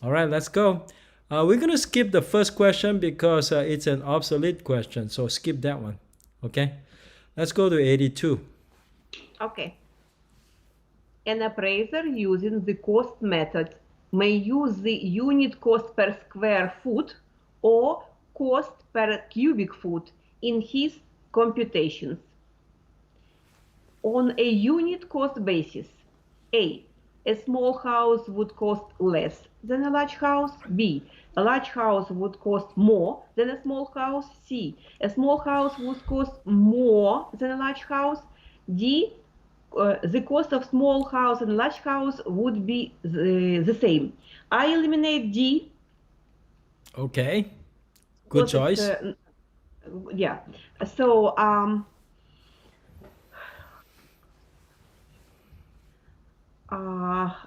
All right, let's go. We're going to skip the first question because it's an obsolete question. So skip that one. Okay. Let's go to 82. Okay. An appraiser using the cost method may use the unit cost per square foot or cost per cubic foot in his computations. On a unit cost basis, A small house would cost less than a large house. B, a large house would cost more than a small house. C, a small house would cost more than a large house. D, the cost of small house and large house would be the same. I eliminate D. Okay. Good choice. Yeah. So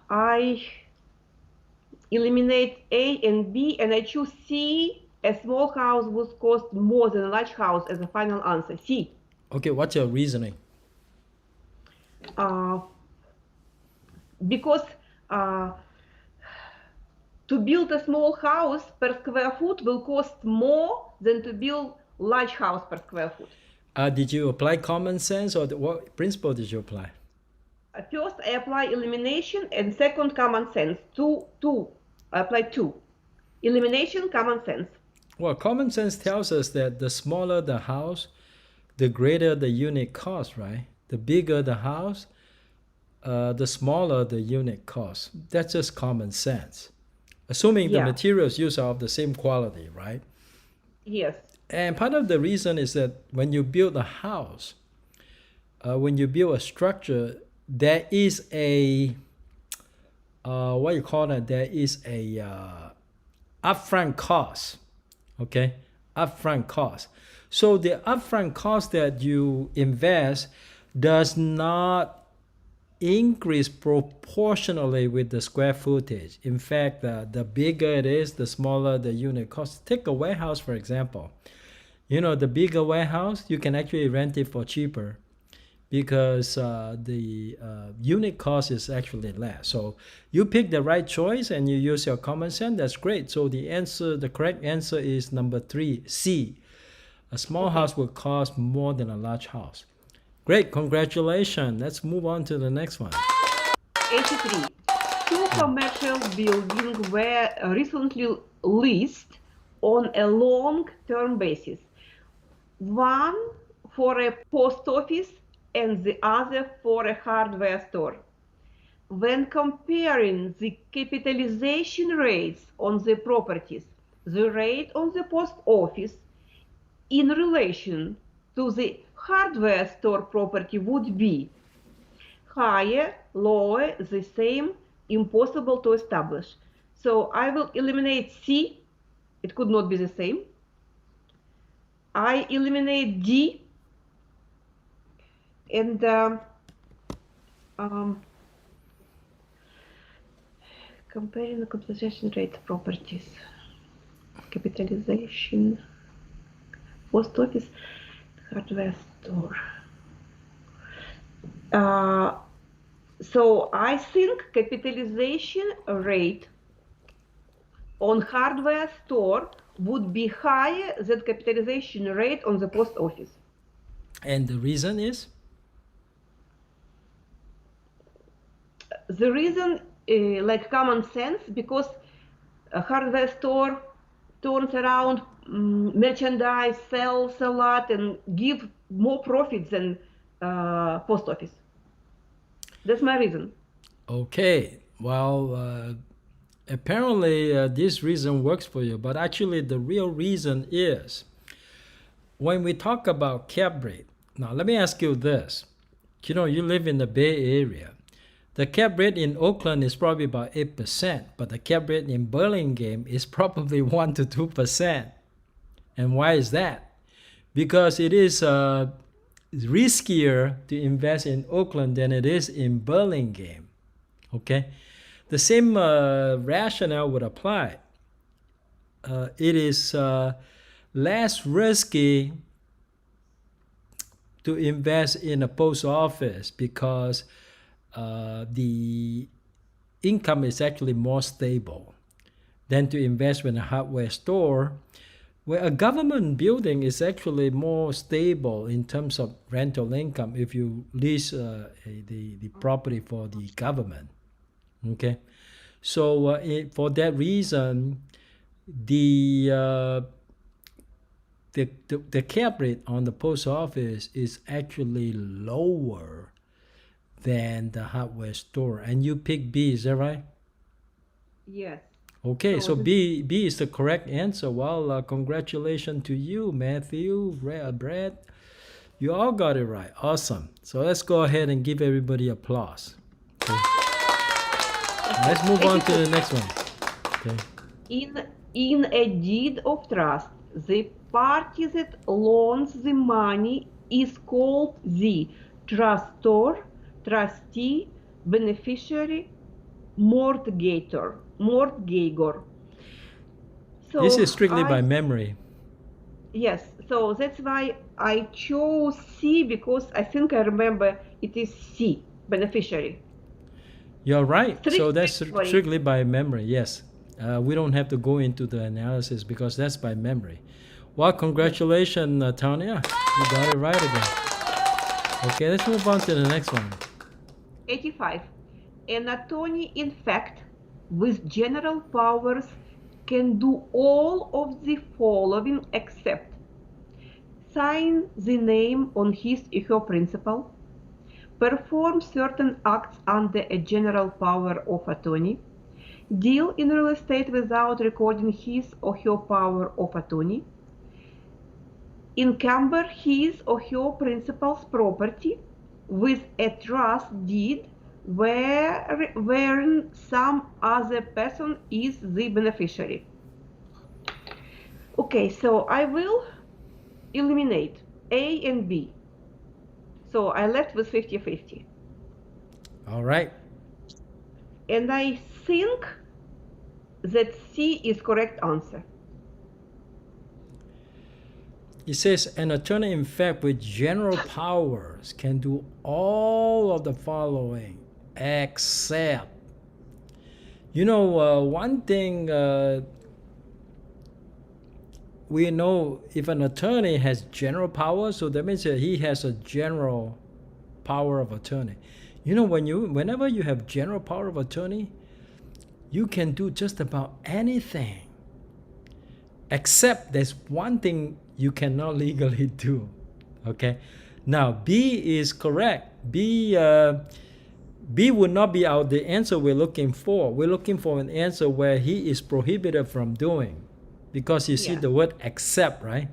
I eliminate A and B, and I choose C. A small house would cost more than a large house as a final answer. C. Okay, what's your reasoning? Because to build a small house per square foot will cost more than to build large house per square foot. Did you apply common sense, or what principle did you apply? First, I apply elimination, and second, common sense. I apply two. Elimination, common sense. Well, common sense tells us that the smaller the house, the greater the unit cost, right? The bigger the house, the smaller the unit cost. That's just common sense. Assuming the materials used are of the same quality, right? Yes. And part of the reason is that when you build a house, when you build a structure, there is a, what you call it, there is a upfront cost, okay? Upfront cost. So the upfront cost that you invest does not increase proportionally with the square footage. In fact, the bigger it is, the smaller the unit cost. Take a warehouse, for example. The bigger warehouse, you can actually rent it for cheaper because the unit cost is actually less. So you pick the right choice and you use your common sense, that's great. So the correct answer is number 3, C. A small house will cost more than a large house. Great, congratulations. Let's move on to the next one. 83. Two commercial buildings were recently leased on a long-term basis. One for a post office and the other for a hardware store. When comparing the capitalization rates on the properties, the rate on the post office in relation to the hardware store property would be higher, lower, the same, impossible to establish. So I will eliminate C. It could not be the same. I eliminate D. And comparing the capitalization rate properties, capitalization, post office, hardware store. So I think capitalization rate on hardware store would be higher than capitalization rate on the post office. And the reason is? The reason, like common sense, because a hardware store turns around merchandise, sells a lot, and give more profit than post office. That's my reason. Okay, well, apparently this reason works for you, but actually the real reason is when we talk about cap rate. Now, let me ask you this. You live in the Bay Area. The cap rate in Oakland is probably about 8%, but the cap rate in Burlingame is probably 1 to 2%. And why is that? Because it is riskier to invest in Oakland than it is in Burlingame. Okay? The same rationale would apply. It is less risky to invest in a post office because the income is actually more stable. than to invest in a hardware store, where a government building is actually more stable in terms of rental income if you lease the property for the government. Okay, so for that reason, the cap rate on the post office is actually lower than the hardware store. And you pick B, is that right? Yes. Okay, so B is the correct answer. Well, congratulations to you, Matthew, Brad. You all got it right. Awesome. So let's go ahead and give everybody applause. Okay. Let's move on to the next one. Okay. In a deed of trust, the party that loans the money is called the trustor, trustee, beneficiary, mortgagor. So This is strictly by memory. Yes, so that's why I chose C, because I think I remember it is C, beneficiary. You're right. So that's Strictly. strictly by memory. Yes. We don't have to go into the analysis because that's by memory. Well, congratulations, Tanya. You got it right again. Okay, let's move on to the next one. 85. An attorney, in fact, with general powers can do all of the following except sign the name on his or her principal, perform certain acts under a general power of attorney, deal in real estate without recording his or her power of attorney, encumber his or her principal's property with a trust deed wherein some other person is the beneficiary. Okay, so I will eliminate A and B. So I left with 50-50. All right. And I think that C is correct answer. It says an attorney, in fact, with general powers can do all of the following except. You know, one thing we know, if an attorney has general power, so that means that he has a general power of attorney. You know, whenever you have general power of attorney, you can do just about anything, except there's one thing you cannot legally do. Okay, now B is correct. B would not be the answer we're looking for. We're looking for an answer where he is prohibited from doing, because you see the word except, right?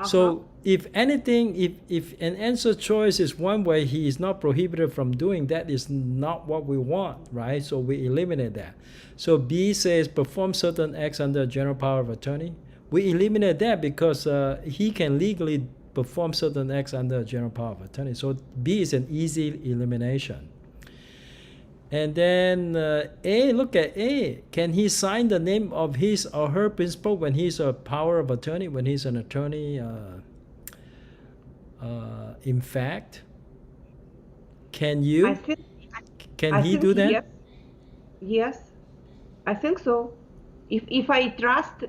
So if anything, if an answer choice is one where he is not prohibited from doing, that is not what we want, right? So we eliminate that. So B says perform certain acts under general power of attorney. We eliminate that because he can legally perform certain acts under general power of attorney. So B is an easy elimination. And then A, look at A. Can he sign the name of his or her principal when he's a power of attorney, when he's an attorney in fact? Can you? Can he do that? Yes, I think so. If I trust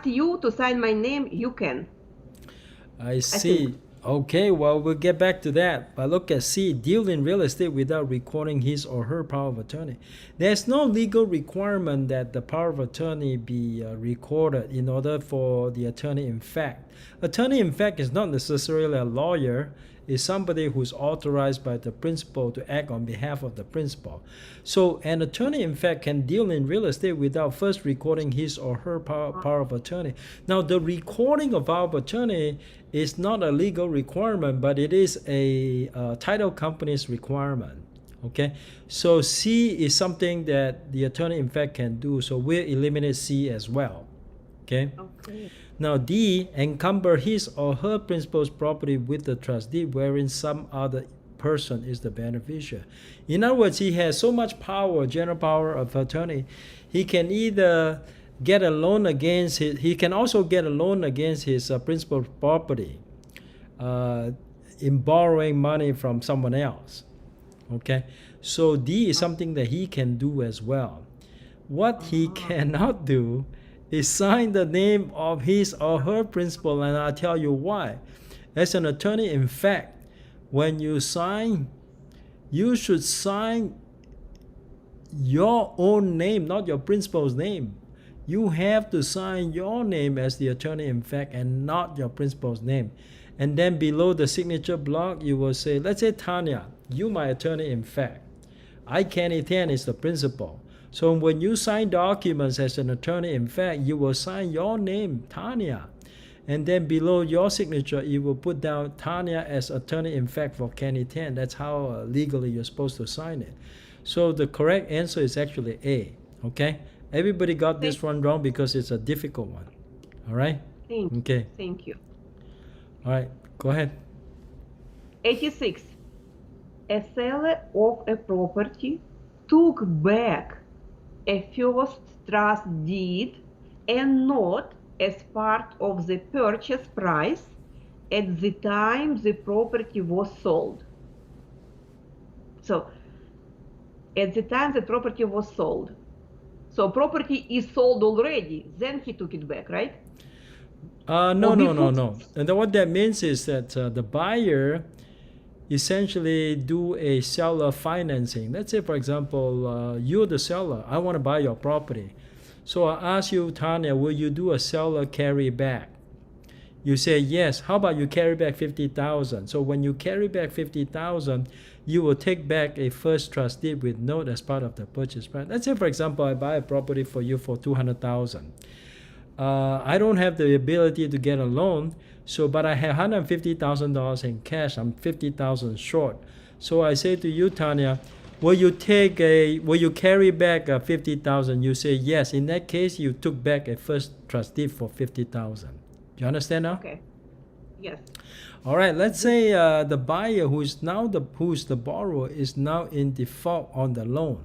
you to sign my name, you can. I see. Okay, well, we'll get back to that. But look at C, deal in real estate without recording his or her power of attorney. There's no legal requirement that the power of attorney be recorded in order for the attorney in fact. Attorney in fact is not necessarily a lawyer. Is somebody who's authorized by the principal to act on behalf of the principal. So an attorney, in fact, can deal in real estate without first recording his or her power of attorney. Now, the recording of power of attorney is not a legal requirement, but it is a title company's requirement. Okay, so C is something that the attorney, in fact, can do. So we'll eliminate C as well. Okay. Now D, encumber his or her principal's property with the trustee wherein some other person is the beneficiary. In other words, he has so much power, general power of attorney, he can either get a loan against he can also get a loan against his principal's property in borrowing money from someone else. Okay, So D is something that he can do as well. What he cannot do is sign the name of his or her principal, and I'll tell you why. As an attorney, in fact, when you sign, you should sign your own name, not your principal's name. You have to sign your name as the attorney in fact and not your principal's name. And then below the signature block, you will say, let's say Tanya, you my attorney in fact. I, Kenny Tan, is the principal. So when you sign documents as an attorney in fact, you will sign your name, Tanya. And then below your signature, you will put down Tanya as attorney in fact for Kenny Tan. That's how legally you're supposed to sign it. So the correct answer is actually A. Okay? Everybody got this one wrong because it's a difficult one. All right? Okay. Thank you. All right. Go ahead. 86. A seller of a property took back a first trust deed and note as part of the purchase price at the time the property was sold. So, at the time the property was sold. So property is sold already, then he took it back, right? No. And what that means is that the buyer essentially do a seller financing. Let's say, for example, you're the seller. I want to buy your property. So I ask you, Tanya, will you do a seller carry back? You say yes. How about you carry back 50,000? So when you carry back 50,000, you will take back a first trust deed with note as part of the purchase price. Let's say, for example, I buy a property for you for 200,000. I don't have the ability to get a loan, but I have $150,000 in cash. I'm 50,000 short. So I say to you, Tanya, will you carry back 50,000? You say yes. In that case, you took back a first trust deed for 50,000. You understand now? Okay. Yes. All right. Let's say the buyer who's the borrower is now in default on the loan.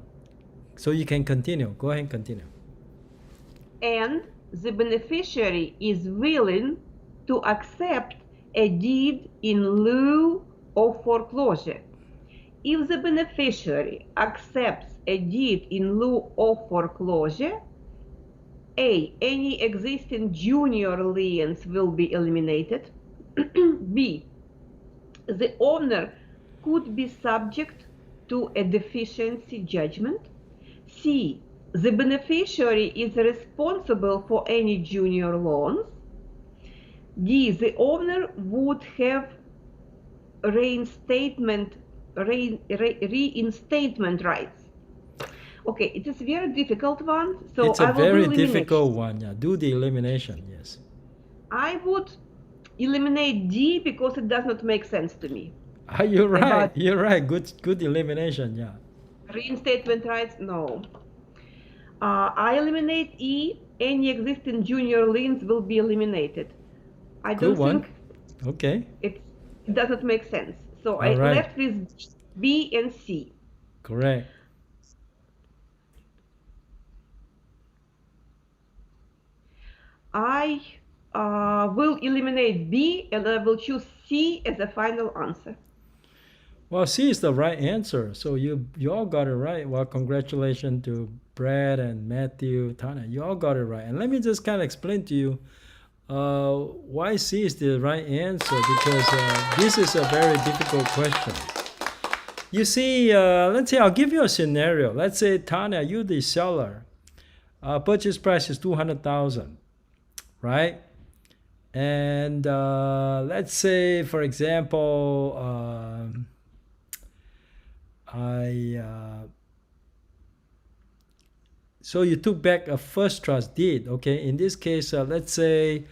So you can continue. Go ahead and continue. And the beneficiary is willing to accept a deed in lieu of foreclosure. If the beneficiary accepts a deed in lieu of foreclosure, A, any existing junior liens will be eliminated. B, the owner could be subject to a deficiency judgment. C, the beneficiary is responsible for any junior loans. D, the owner would have reinstatement rights. Okay, it is a very difficult one. So it's a very difficult one. Yeah, do the elimination. Yes. I would eliminate D because it does not make sense to me. You're right. You're right. Good elimination. Yeah. Reinstatement rights, no. I eliminate E. Any existing junior liens will be eliminated. I don't think. Okay. It does not make sense. So I left with B and C. Correct. I will eliminate B and I will choose C as a final answer. Well, C is the right answer. So you all got it right. Well, congratulations to Brad and Matthew, Tana. You all got it right. And let me just kind of explain to you why C is the right answer, because this is a very difficult question. You see, let's say I'll give you a scenario. Let's say, Tanya, you're the seller. Purchase price is $200,000, right? And let's say, for example, so you took back a first trust deed, okay? In this case, let's say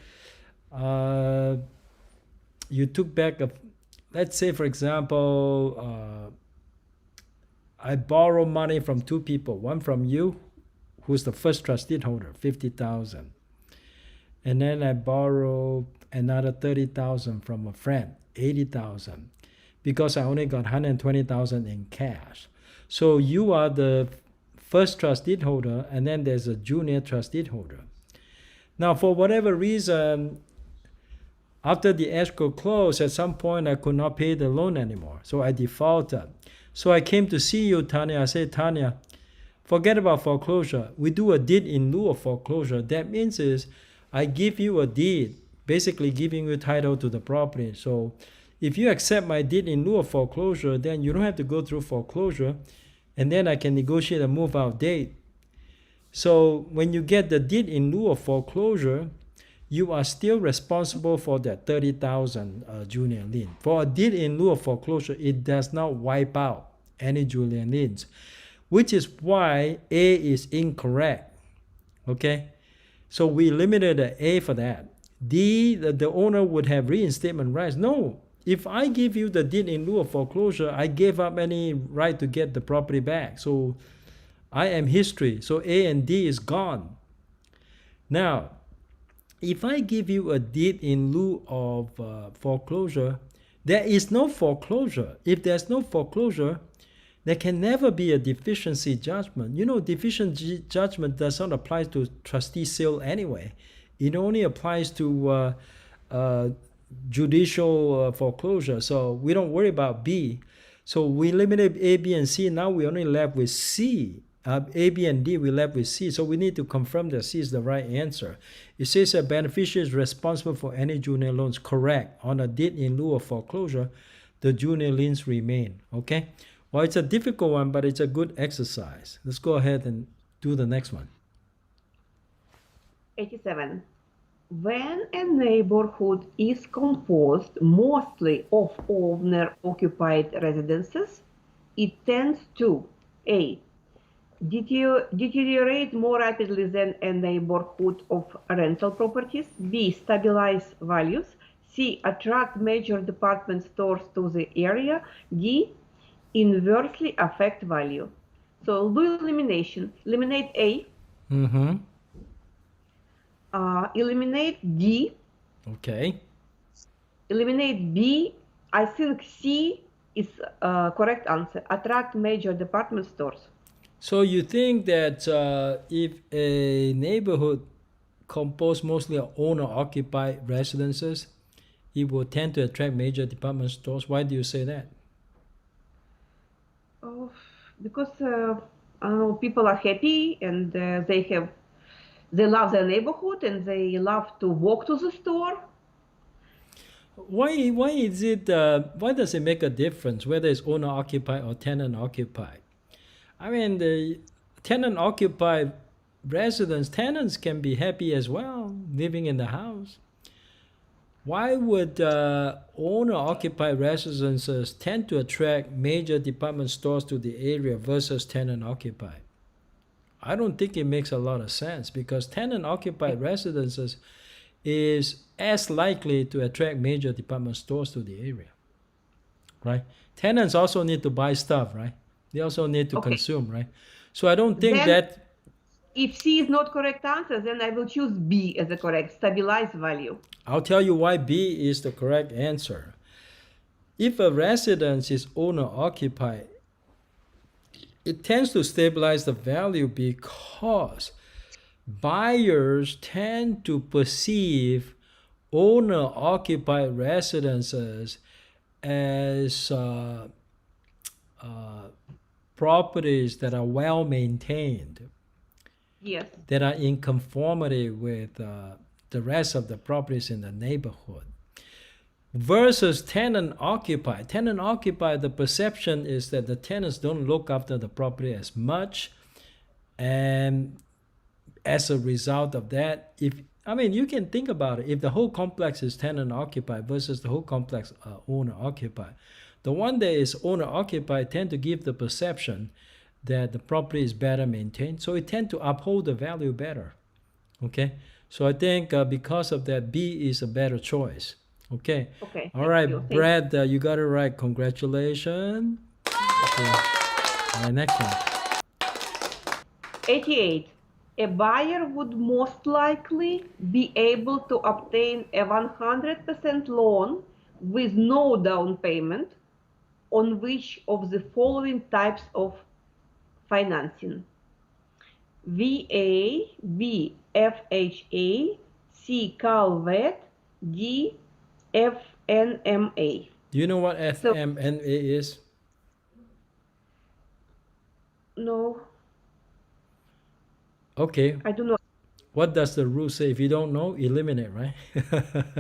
you took back let's say, for example, I borrow money from two people, one from you, who's the first trust deed holder, 50,000. And then I borrow another 30,000 from a friend, 80,000, because I only got 120,000 in cash. So you are the first trust deed holder, and then there's a junior trust deed holder. Now, for whatever reason, after the escrow closed, at some point I could not pay the loan anymore, so I defaulted. So I came to see you, Tanya. I said, Tanya, forget about foreclosure. We do a deed in lieu of foreclosure. That means is I give you a deed, basically giving you title to the property. So if you accept my deed in lieu of foreclosure, then you don't have to go through foreclosure, and then I can negotiate a move out date. So when you get the deed in lieu of foreclosure, you are still responsible for that 30,000 junior lien. For a deed in lieu of foreclosure, it does not wipe out any junior liens, which is why A is incorrect. Okay, so we limited the A for that. D, the owner would have reinstatement rights. No, if I give you the deed in lieu of foreclosure, I gave up any right to get the property back. So I am history. So A and D is gone. Now, if I give you a deed in lieu of foreclosure, there is no foreclosure. If there's no foreclosure, there can never be a deficiency judgment. You know, deficiency judgment does not apply to trustee sale anyway. It only applies to judicial foreclosure. So we don't worry about B. So we eliminated A, B, and C. Now we only left with C. A, B, and D, we left with C. So we need to confirm that C is the right answer. It says a beneficiary is responsible for any junior loans. Correct. On a deed in lieu of foreclosure, the junior liens remain. Okay? Well, it's a difficult one, but it's a good exercise. Let's go ahead and do the next one. 87. When a neighborhood is composed mostly of owner-occupied residences, it tends to A. Deteriorate more rapidly than a neighborhood of rental properties, B. Stabilize values, C. Attract major department stores to the area, D. Inversely affect value. So do elimination. Eliminate A. Eliminate D. Okay. Eliminate B. I think C is correct answer. Attract major department stores. So you think that if a neighborhood composed mostly of owner-occupied residences, it will tend to attract major department stores? Why do you say that? Because I don't know, people are happy and they love their neighborhood and they love to walk to the store. Why is it? Why does it make a difference whether it's owner-occupied or tenant-occupied? I mean, the tenant-occupied residents, tenants can be happy as well, living in the house. Why would owner-occupied residences tend to attract major department stores to the area versus tenant-occupied? I don't think it makes a lot of sense, because tenant-occupied residences is as likely to attract major department stores to the area, right? Tenants also need to buy stuff, right? They also need to consume, right? So I don't think that... If C is not correct answer, then I will choose B as the correct, stabilized value. I'll tell you why B is the correct answer. If a residence is owner-occupied, it tends to stabilize the value because buyers tend to perceive owner-occupied residences as properties that are well maintained, yes, that are in conformity with the rest of the properties in the neighborhood, versus tenant-occupied. Tenant-occupied, the perception is that the tenants don't look after the property as much, and as a result of that, you can think about it. If the whole complex is tenant-occupied versus the whole complex owner-occupied, the one that is owner-occupied tend to give the perception that the property is better maintained, so it tend to uphold the value better. Okay, so I think because of that, B is a better choice. Okay. All right, Brad, you got it right. Congratulations. Okay. All right, next one. 88. A buyer would most likely be able to obtain a 100% loan with no down payment on which of the following types of financing? VA, B, FHA, C, CalVet, D, FNMA. Do you know what FMNA is? No, Okay, I do not. what does the rule say? If you don't know, eliminate, right?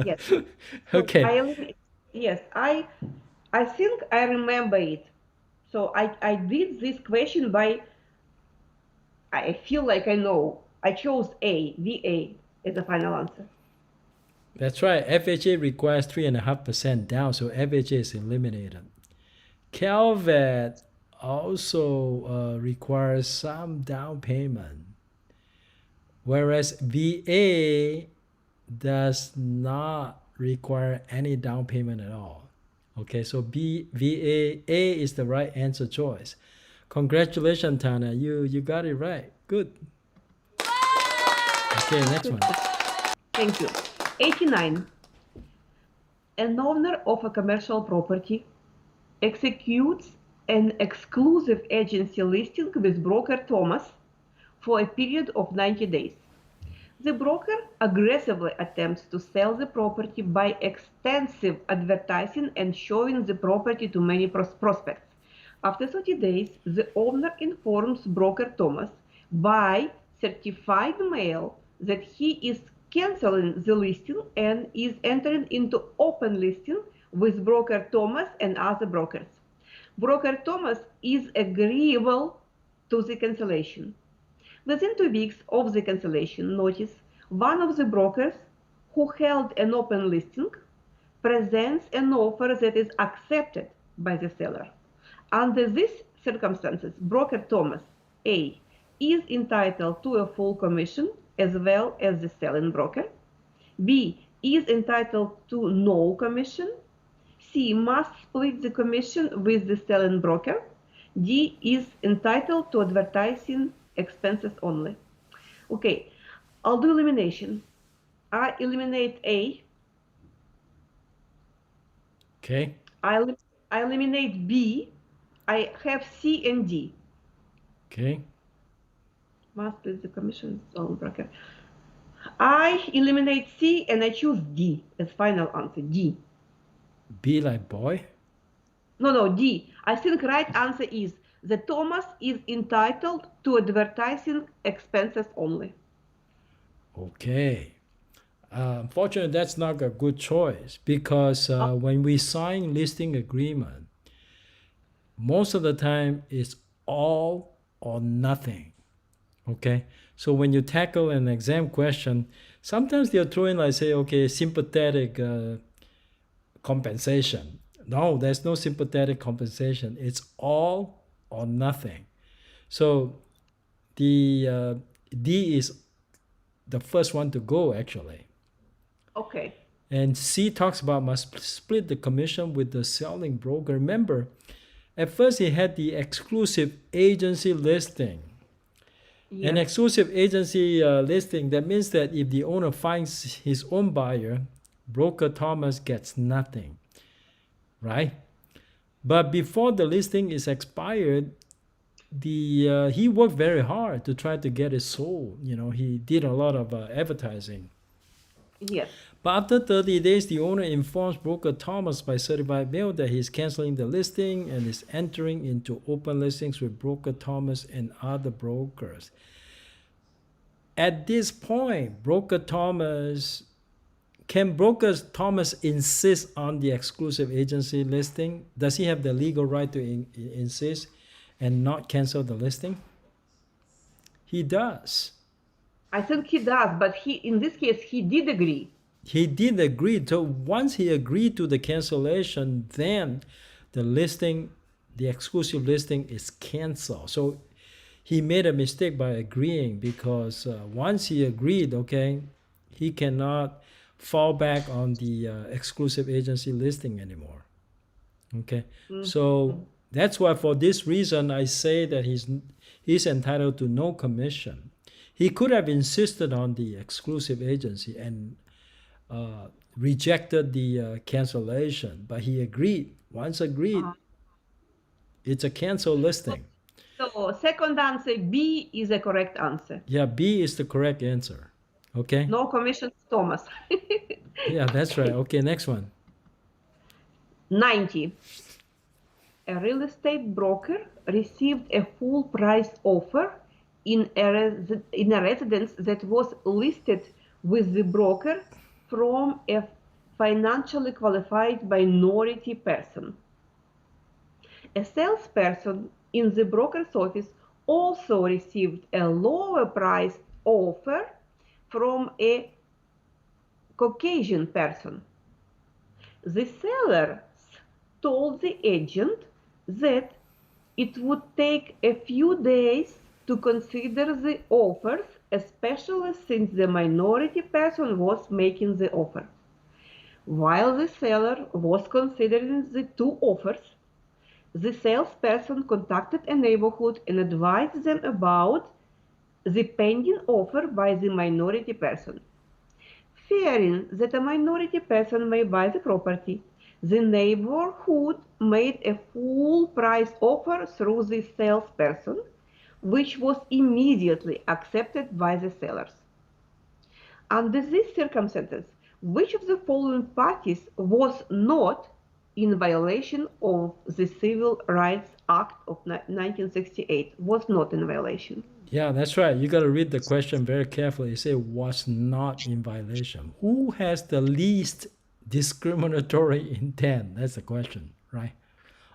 Yes. So Okay, yes, I think I remember it. So I did this question by, I feel like I know. I chose A, VA as the final answer. that's right. FHA requires 3.5% down, so FHA is eliminated. Calvet also requires some down payment, whereas VA does not require any down payment at all. Okay, so VA A is the right answer choice. Congratulations, Tana. You got it right. Good. Okay, next one. Thank you. 89. An owner of a commercial property executes an exclusive agency listing with broker Thomas for a period of 90 days. The broker aggressively attempts to sell the property by extensive advertising and showing the property to many prospects. After 30 days, the owner informs broker Thomas by certified mail that he is canceling the listing and is entering into open listing with broker Thomas and other brokers. Broker Thomas is agreeable to the cancellation. Within 2 weeks of the cancellation notice, one of the brokers who held an open listing presents an offer that is accepted by the seller. Under these circumstances, broker Thomas A is entitled to a full commission as well as the selling broker. B is entitled to no commission. C must split the commission with the selling broker. D is entitled to advertising expenses only. Okay, I'll do elimination. I eliminate A. Okay. I eliminate B. I have C and D. Okay. Must split the commission on broker. I eliminate C and I choose D as final answer. D. B like boy. No, D. I think right answer is that Thomas is entitled to advertising expenses only. Okay. Unfortunately, that's not a good choice because when we sign listing agreement, most of the time it's all or nothing. Okay. So when you tackle an exam question, sometimes they'll throw in like say, okay, sympathetic compensation. No, there's no sympathetic compensation. It's all or nothing. So the D is the first one to go actually. Okay. And C talks about must split the commission with the selling broker. Remember, at first he had the exclusive agency listing. Yes. An exclusive agency listing, that means that if the owner finds his own buyer, broker Thomas gets nothing, right? But before the listing is expired, he worked very hard to try to get it sold. You know, he did a lot of advertising. Yes. But after 30 days, the owner informs broker Thomas by certified mail that he's canceling the listing and is entering into open listings with broker Thomas and other brokers. At this point, can broker Thomas insist on the exclusive agency listing? Does he have the legal right to insist and not cancel the listing? He does. I think he does, but in this case, he did agree. He did agree. So once he agreed to the cancellation, then the listing, the exclusive listing is canceled. So he made a mistake by agreeing because once he agreed, okay, he cannot fall back on the exclusive agency listing anymore. Okay, so that's why for this reason I say that he's entitled to no commission. He could have insisted on the exclusive agency and rejected the cancellation, but he agreed. Once agreed, it's a cancel listing. So second answer, B is the correct answer. Yeah, B is the correct answer. Okay? No commissions, Thomas. Yeah, that's right. Okay, next one. 90. A real estate broker received a full price offer in a residence that was listed with the broker from a financially qualified minority person. A salesperson in the broker's office also received a lower price offer from a Caucasian person. The sellers told the agent that it would take a few days to consider the offers, especially since the minority person was making the offer. While the seller was considering the two offers, the salesperson contacted a neighborhood and advised them about the pending offer by the minority person. Fearing that a minority person may buy the property, the neighborhood made a full price offer through the salesperson, which was immediately accepted by the sellers. Under these circumstances, which of the following parties was not in violation of the Civil Rights Act of 1968? Was not in violation. Yeah, that's right. You got to read the question very carefully. You say was not in violation. Who has the least discriminatory intent? That's the question, right?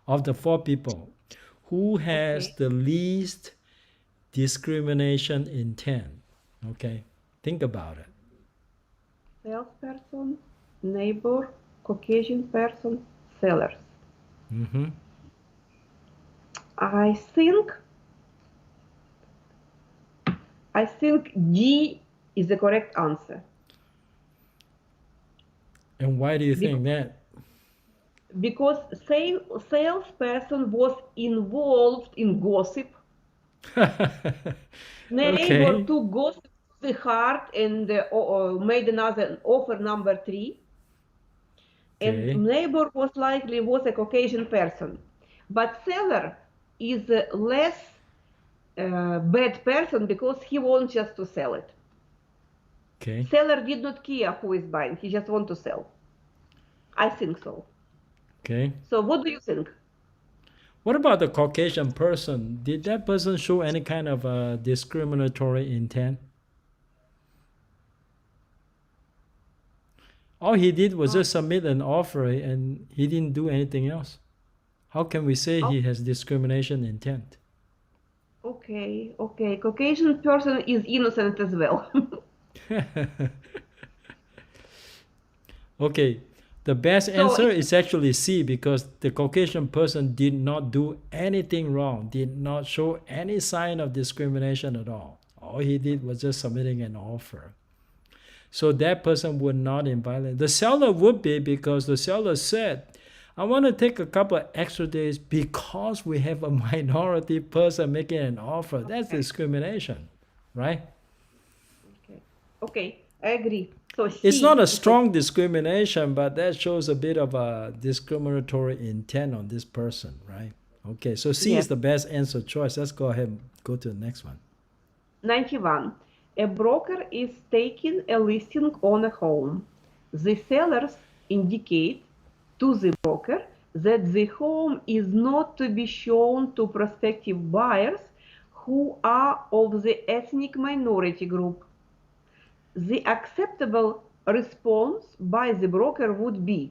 Of the four people, who has the least discrimination intent? Okay, think about it. Salesperson, neighbor, Caucasian person, sellers. Mm-hmm. I think D is the correct answer. And why do you think that? Because salesperson was involved in gossip. Neighbor took gossip to the heart and made another offer number 3. And neighbor was likely a Caucasian person. But seller is a less bad person because he wants just to sell it. Seller did not care who is buying. He just wants to sell. I think so. Okay. So what do you think? What about the Caucasian person? Did that person show any kind of discriminatory intent? All he did was just submit an offer and he didn't do anything else. How can we say he has discrimination intent? Okay. Caucasian person is innocent as well. Okay. The best answer is actually C, because the Caucasian person did not do anything wrong, did not show any sign of discrimination at all. All he did was just submitting an offer. So that person would not violate. The seller would be, because the seller said, I want to take a couple of extra days because we have a minority person making an offer. That's discrimination, right? Okay, I agree. So C, it's not a strong discrimination, but that shows a bit of a discriminatory intent on this person, right? Okay, so C is the best answer choice. Let's go ahead and go to the next one. 91. A broker is taking a listing on a home. The sellers indicate to the broker that the home is not to be shown to prospective buyers who are of the ethnic minority group. The acceptable response by the broker would be,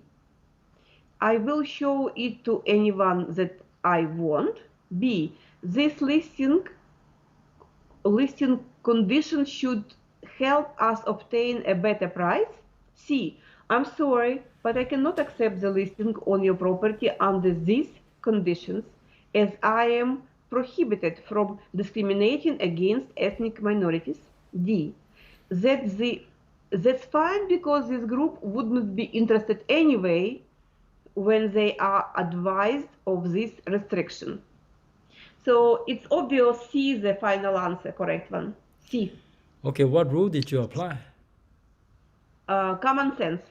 I will show it to anyone that I want. B, this listing condition should help us obtain a better price. C, I'm sorry, but I cannot accept the listing on your property under these conditions, as I am prohibited from discriminating against ethnic minorities. D, that's fine because this group would not be interested anyway when they are advised of this restriction. So it's obvious C is the final answer, correct one. C. Okay, what rule did you apply? Common sense.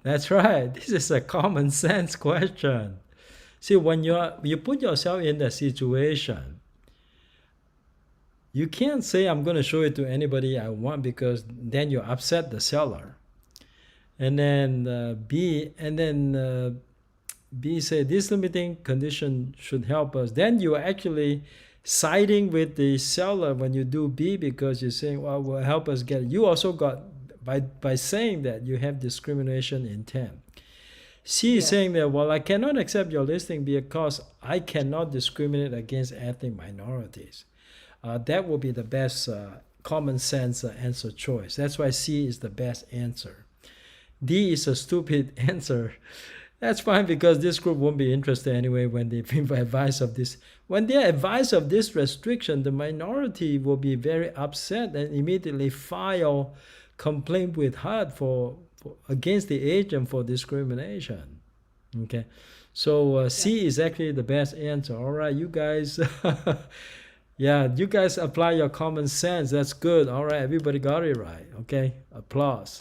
That's right. This is a common sense question. See, when you put yourself in that situation, you can't say I'm going to show it to anybody I want, because then you upset the seller. And then B say this limiting condition should help us. Then you're actually siding with the seller when you do B, because you're saying, well, will help us get it. You also got, by saying that, you have discrimination intent. C is Yes. saying that, well, I cannot accept your listing because I cannot discriminate against ethnic minorities. That will be the best common sense answer choice. That's why C is the best answer. D is a stupid answer. That's fine, because this group won't be interested anyway when they advise of this. When they advise of this restriction, the minority will be very upset and immediately file complaint with HUD for against the agent for discrimination. Okay, so C is actually the best answer. All right, you guys. Yeah, you guys apply your common sense. That's good. All right, everybody got it right. Okay, applause.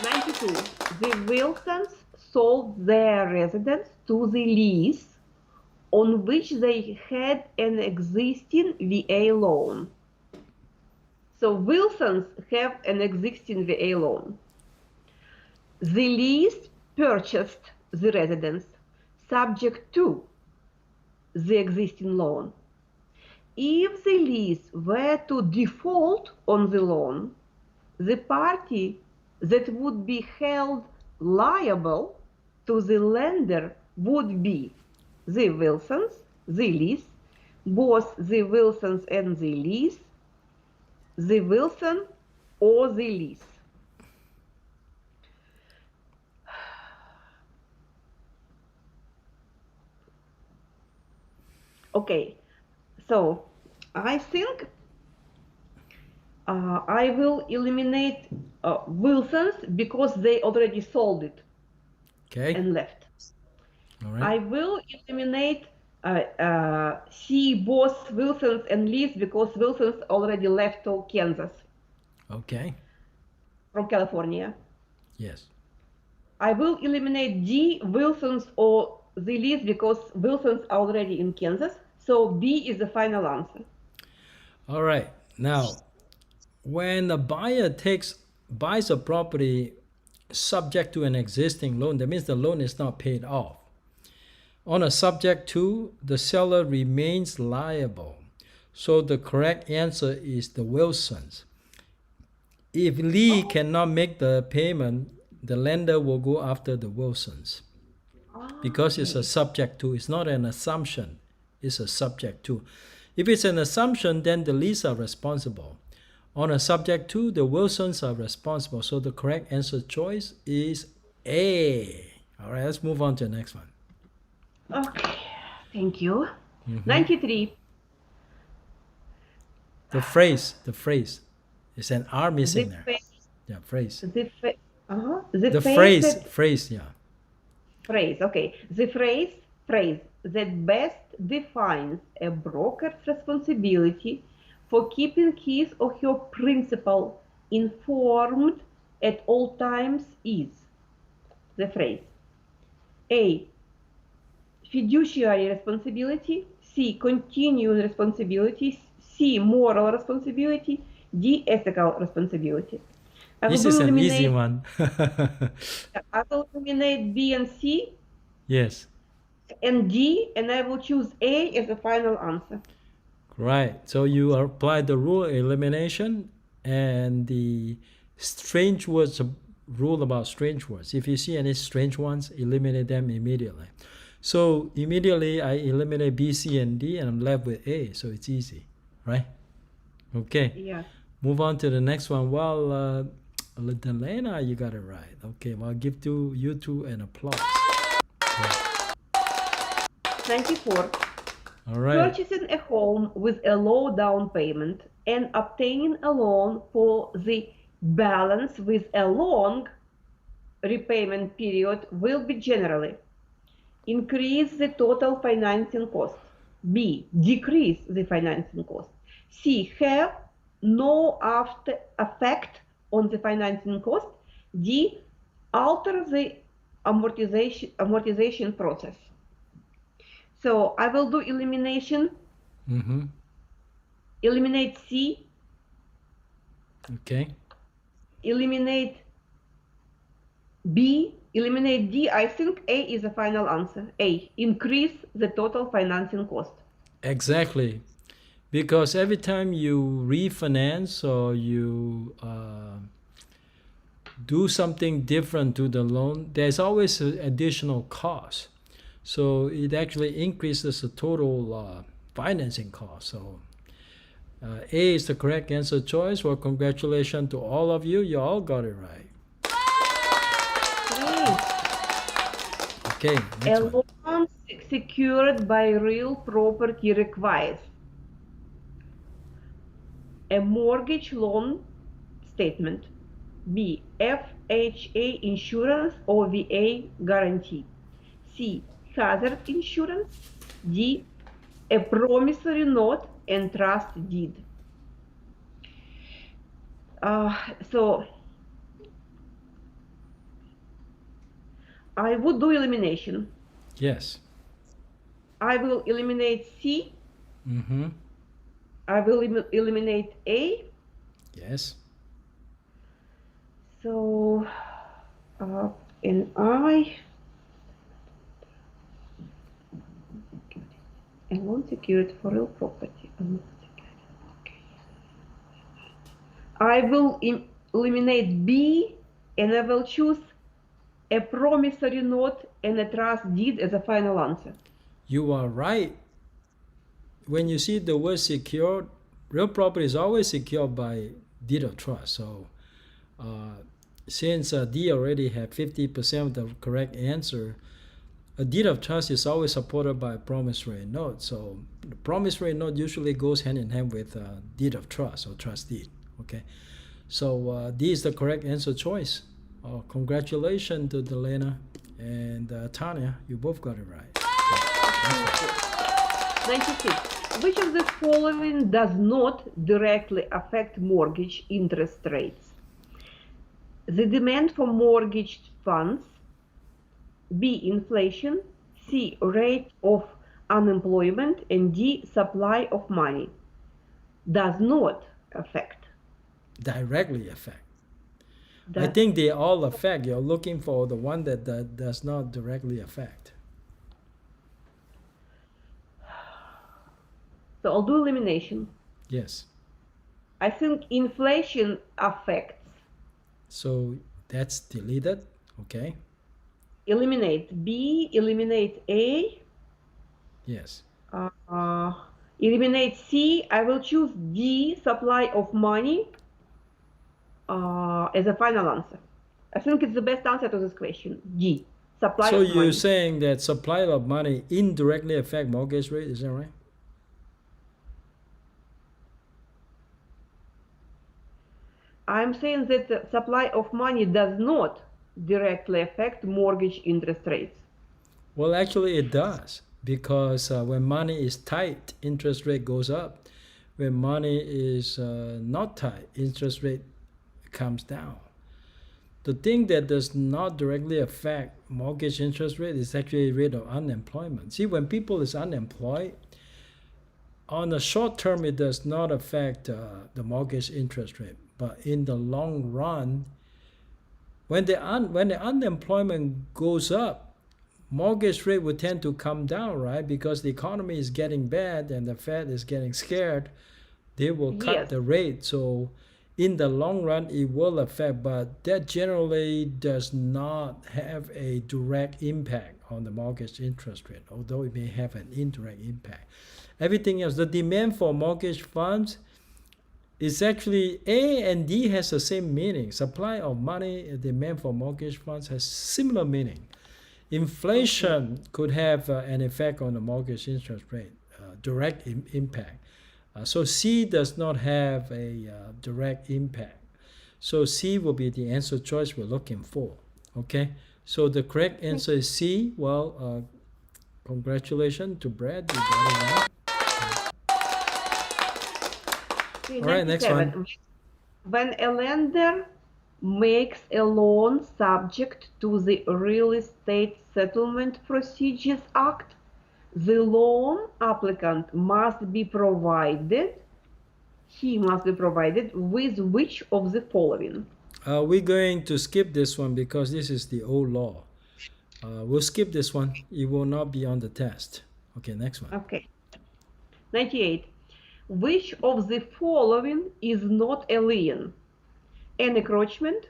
92. The Wilsons sold their residence to the lease on which they had an existing VA loan. So Wilsons have an existing VA loan. The lease purchased the residence subject to the existing loan. If the lease were to default on the loan, the party that would be held liable to the lender would be the Wilsons, the lease, both the Wilsons and the lease, the Wilson or the lease. Okay, so I think I will eliminate Wilsons because they already sold it and left. All right. I will eliminate C, both Wilsons and Lees, because Wilsons already left to Kansas. Okay. From California. Yes. I will eliminate D, Wilsons or the Lees, because Wilsons are already in Kansas. So B is the final answer. All right. Now, when a buyer buys a property subject to an existing loan, that means the loan is not paid off. On a subject to, the seller remains liable. So the correct answer is the Wilsons. If Lee cannot make the payment, the lender will go after the Wilsons. Because it's a subject to, it's not an assumption, it's a subject to. If it's an assumption, then the Lees are responsible. On a subject to, the Wilsons are responsible. So the correct answer choice is A. All right, let's move on to the next one. Okay, thank you. 93. The phrase. It's an R missing there. Yeah, phrase. The phrase, yeah. Phrase, okay. The phrase that best defines a broker's responsibility for keeping his or her principal informed at all times is the phrase A, fiduciary responsibility, C, continuous responsibility, C, moral responsibility, D, ethical responsibility. This is an easy one. I will eliminate B and C. Yes. And D, and I will choose A as the final answer. Right. So you apply the rule elimination and the strange words rule about strange words. If you see any strange ones, eliminate them immediately. So immediately I eliminate B, C, and D, and I'm left with A. So it's easy, right? Okay. Yeah. Move on to the next one. Well, Delena, you got it right. Okay. Well, I'll give you two an applause. Okay. 94. All right. Purchasing a home with a low down payment and obtaining a loan for the balance with a long repayment period will be generally increase the total financing cost, B, decrease the financing cost, C, have no effect on the financing cost, D, alter the amortization process. So I will do elimination. Eliminate C. Okay. Eliminate B eliminate D, I think A is the final answer. A, increase the total financing cost. Exactly. Because every time you refinance or you do something different to the loan, there's always an additional cost. So it actually increases the total financing cost. So A is the correct answer choice. Well, congratulations to all of you. You all got it right. Okay, next A one. loan secured by real property requires a mortgage loan statement, B, FHA insurance or VA guarantee, C, hazard insurance, D, a promissory note and trust deed. So I would do elimination. Yes. I will eliminate C. Mm-hmm. I will eliminate A. Yes. So, and I, a loan secured for real property. Okay. I will eliminate B, and I will choose a promissory note and a trust deed as a final answer. You are right. When you see the word secured, real property is always secured by deed of trust. So since D already had 50% of the correct answer, a deed of trust is always supported by a promissory note. So the promissory note usually goes hand in hand with deed of trust or trust deed. Okay, so D is the correct answer choice. Congratulations to Delena and Tanya. You both got it right. 96. Which of the following does not directly affect mortgage interest rates? The demand for mortgaged funds, B, inflation, C, rate of unemployment, and D, supply of money. Does not affect. Directly affect. I think they all affect. You're looking for the one that does not directly affect. So I'll do elimination. Yes. I think inflation affects. So that's deleted. Okay. Eliminate B, eliminate A. Yes. Eliminate C. I will choose D, supply of money, as a final answer. I think it's the best answer to this question. D, supply So of money. So you're saying that supply of money indirectly affect mortgage rate, is that right? I'm saying that the supply of money does not directly affect mortgage interest rates. Well, actually it does, because when money is tight, interest rate goes up. When money is not tight, interest rate comes down. The thing that does not directly affect mortgage interest rate is actually rate of unemployment. See, when people is unemployed, on the short term, it does not affect the mortgage interest rate. But in the long run, when the unemployment goes up, mortgage rate will tend to come down, right? Because the economy is getting bad and the Fed is getting scared. They will cut the rate. So in the long run, it will affect, but that generally does not have a direct impact on the mortgage interest rate, although it may have an indirect impact. Everything else, the demand for mortgage funds is actually A and D has the same meaning. Supply of money, demand for mortgage funds has similar meaning. Inflation could have an effect on the mortgage interest rate, direct impact. So C does not have a direct impact. So C will be the answer choice we're looking for. Okay, so the correct answer is C. Well, congratulations to Brad. You got it right. Okay, all right, next one. When a lender makes a loan subject to the Real Estate Settlement Procedures Act, the loan applicant must be provided, he must be provided with which of the following? We're going to skip this one because this is the old law. We'll skip this one. It will not be on the test. Okay, next one. Okay. 98. Which of the following is not a lien? An encroachment,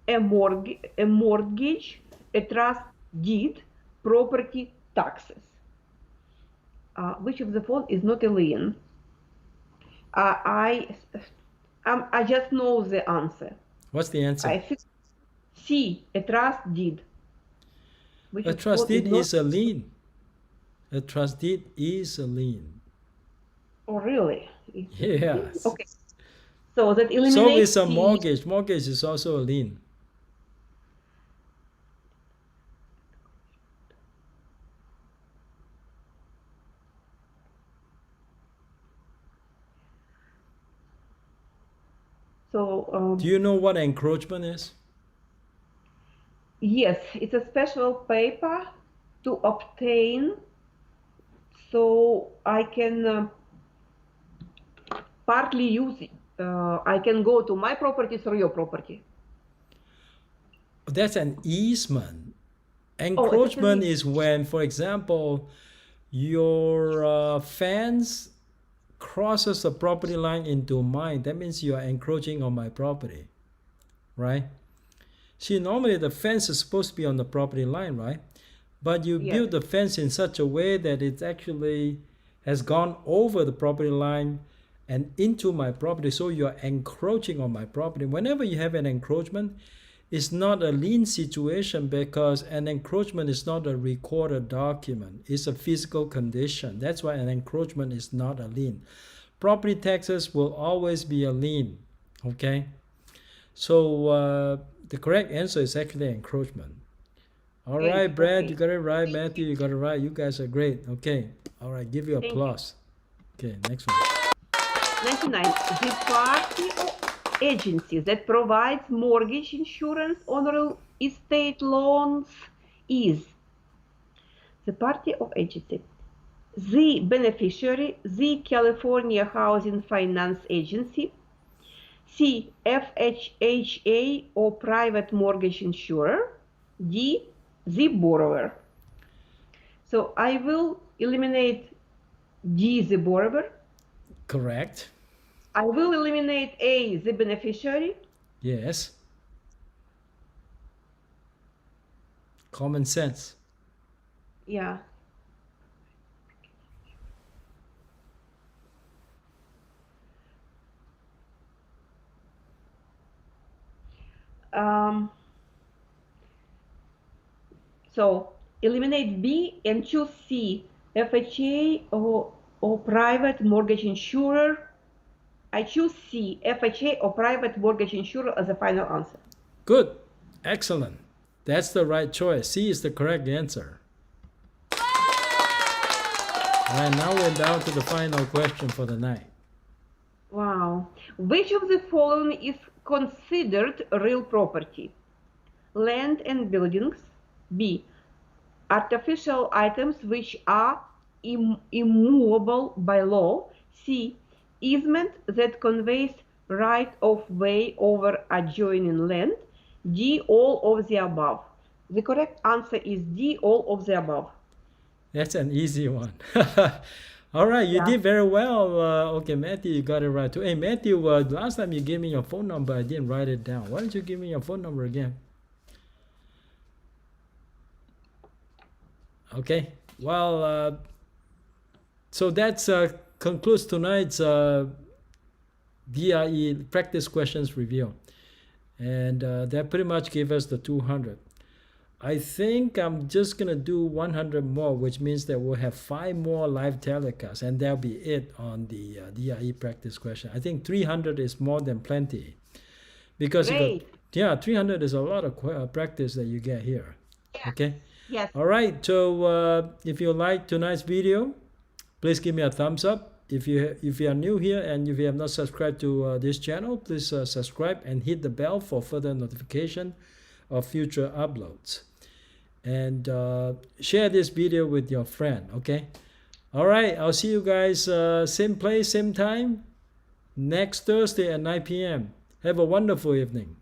a mortgage, a trust deed, property taxes. Which of the following is not a lien? I just know the answer. What's the answer? I think C, a trust deed. A trust deed is a lien. A trust deed is a lien. Oh, really? Yes. Okay. So that eliminates. So is a mortgage. Mortgage is also a lien. So. Do you know what encroachment is? Yes, it's a special paper to obtain, so I can partly use it. I can go to my property through your property. That's an easement. Encroachment is when, for example, your fence crosses the property line into mine. That means you are encroaching on my property, right? See, normally the fence is supposed to be on the property line, right? But you build the fence in such a way that it actually has gone over the property line and into my property, so you are encroaching on my property. Whenever you have an encroachment, it's not a lien situation because an encroachment is not a recorded document. It's a physical condition. That's why an encroachment is not a lien. Property taxes will always be a lien, okay? So the correct answer is actually encroachment. All right, Brad, you got it right. Matthew, you got it right. You guys are great. Okay. All right, give you applause. Okay, next one. 99. The party or agency that provides mortgage insurance on real estate loans is the party of agency, the beneficiary, the California Housing Finance Agency, C, FHA or private mortgage insurer, D, the borrower. So I will eliminate D, the borrower. Correct. I will eliminate A, the beneficiary. Yes. Common sense. Yeah. So eliminate B and choose C, FHA or private mortgage insurer. I choose C, FHA or private mortgage insurer as a final answer. Good. Excellent. That's the right choice. C is the correct answer. All right, now we're down to the final question for the night. Wow. Which of the following is considered real property? Land and buildings. B, artificial items which are immovable by law. C, easement that conveys right of way over adjoining land. D, all of the above. The correct answer is D, all of the above. That's an easy one. All right, you did very well. Okay, Matthew, you got it right too. Hey, Matthew, last time you gave me your phone number, I didn't write it down. Why don't you give me your phone number again? Okay, well, so that concludes tonight's DRE practice questions review. And that pretty much gave us the 200. I think I'm just going to do 100 more, which means that we'll have 5 more live telecasts, and that'll be it on the DRE practice question. I think 300 is more than plenty. Because, 300 is a lot of practice that you get here. Yeah. Okay? Yes. All right, so if you like tonight's video, please give me a thumbs up. If you are new here and if you have not subscribed to this channel, please subscribe and hit the bell for further notification of future uploads. And share this video with your friend, okay? All right, I'll see you guys same place, same time, next Thursday at 9 p.m. Have a wonderful evening.